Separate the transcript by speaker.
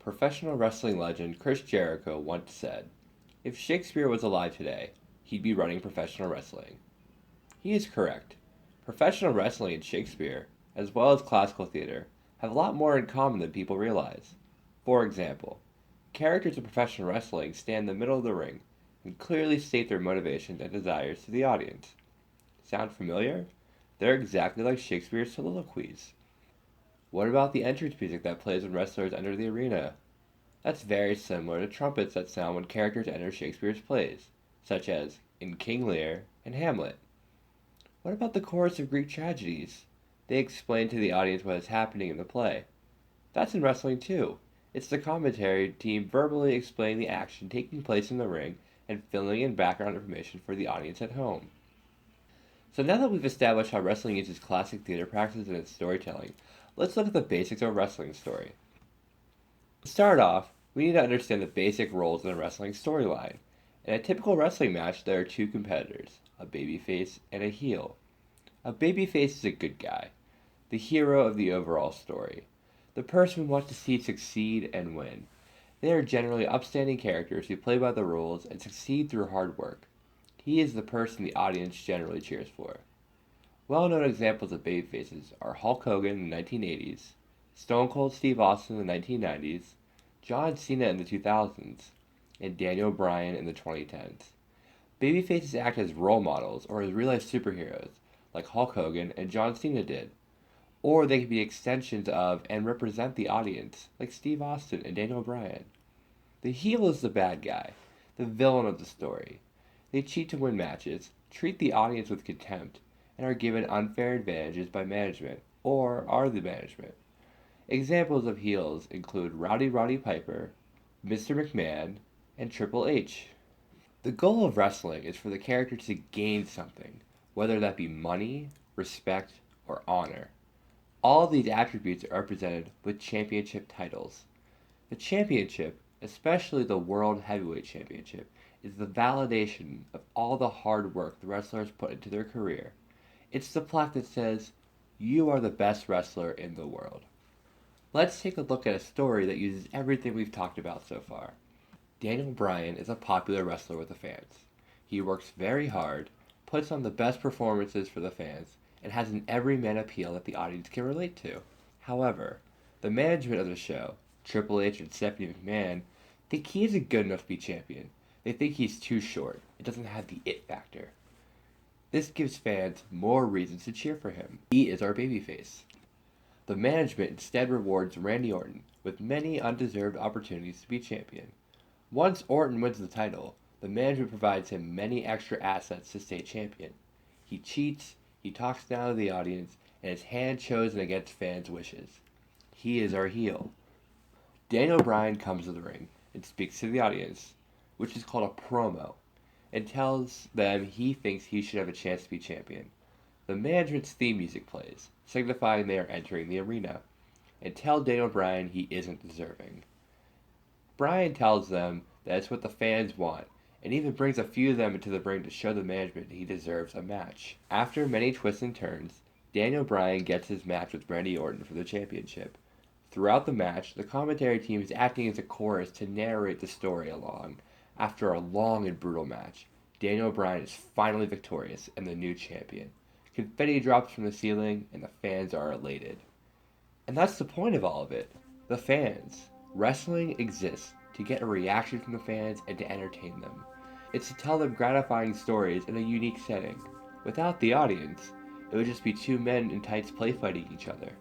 Speaker 1: Professional wrestling legend Chris Jericho once said, "If Shakespeare was alive today, he'd be running professional wrestling." He is correct. Professional wrestling and Shakespeare, as well as classical theater, have a lot more in common than people realize. For example, characters in professional wrestling stand in the middle of the ring and clearly state their motivations and desires to the audience. Sound familiar? They're exactly like Shakespeare's soliloquies. What about the entrance music that plays when wrestlers enter the arena? That's very similar to trumpets that sound when characters enter Shakespeare's plays, such as in King Lear and Hamlet. What about the chorus of Greek tragedies? They explain to the audience what is happening in the play. That's in wrestling too. It's the commentary team verbally explaining the action taking place in the ring and filling in background information for the audience at home. So now that we've established how wrestling uses classic theater practices in its storytelling, let's look at the basics of a wrestling story. To start off, we need to understand the basic roles in a wrestling storyline. In a typical wrestling match, there are two competitors, a babyface and a heel. A babyface is a good guy, the hero of the overall story, the person we want to see succeed and win. They are generally upstanding characters who play by the rules and succeed through hard work. He is the person the audience generally cheers for. Well-known examples of babyfaces are Hulk Hogan in the 1980s, Stone Cold Steve Austin in the 1990s, John Cena in the 2000s, and Daniel Bryan in the 2010s. Babyfaces act as role models or as real-life superheroes, like Hulk Hogan and John Cena did. Or they can be extensions of and represent the audience, like Steve Austin and Daniel Bryan. The heel is the bad guy, the villain of the story. They cheat to win matches, treat the audience with contempt, and are given unfair advantages by management, or are the management. Examples of heels include Rowdy Roddy Piper, Mr. McMahon, and Triple H. The goal of wrestling is for the character to gain something, whether that be money, respect, or honor. All of these attributes are represented with championship titles. The championship, especially the World Heavyweight Championship, is the validation of all the hard work the wrestlers put into their career. It's the plaque that says, "You are the best wrestler in the world." Let's take a look at a story that uses everything we've talked about so far. Daniel Bryan is a popular wrestler with the fans. He works very hard, puts on the best performances for the fans, and has an everyman appeal that the audience can relate to. However, the management of the show, Triple H and Stephanie McMahon, think he isn't good enough to be champion. They think he's too short. It doesn't have the it factor. This gives fans more reasons to cheer for him. He is our babyface. The management instead rewards Randy Orton with many undeserved opportunities to be champion. Once Orton wins the title, the management provides him many extra assets to stay champion. He cheats, he talks down to the audience, and is hand chosen against fans' wishes. He is our heel. Daniel Bryan comes to the ring and speaks to the audience, which is called a promo, and tells them he thinks he should have a chance to be champion. The management's theme music plays, signifying they are entering the arena, and tell Daniel Bryan he isn't deserving. Bryan tells them that it's what the fans want, and even brings a few of them into the ring to show the management he deserves a match. After many twists and turns, Daniel Bryan gets his match with Randy Orton for the championship. Throughout the match, the commentary team is acting as a chorus to narrate the story along. After a long and brutal match, Daniel Bryan is finally victorious and the new champion. Confetti drops from the ceiling, and the fans are elated. And that's the point of all of it. The fans. Wrestling exists to get a reaction from the fans and to entertain them. It's to tell them gratifying stories in a unique setting. Without the audience, it would just be two men in tights play fighting each other.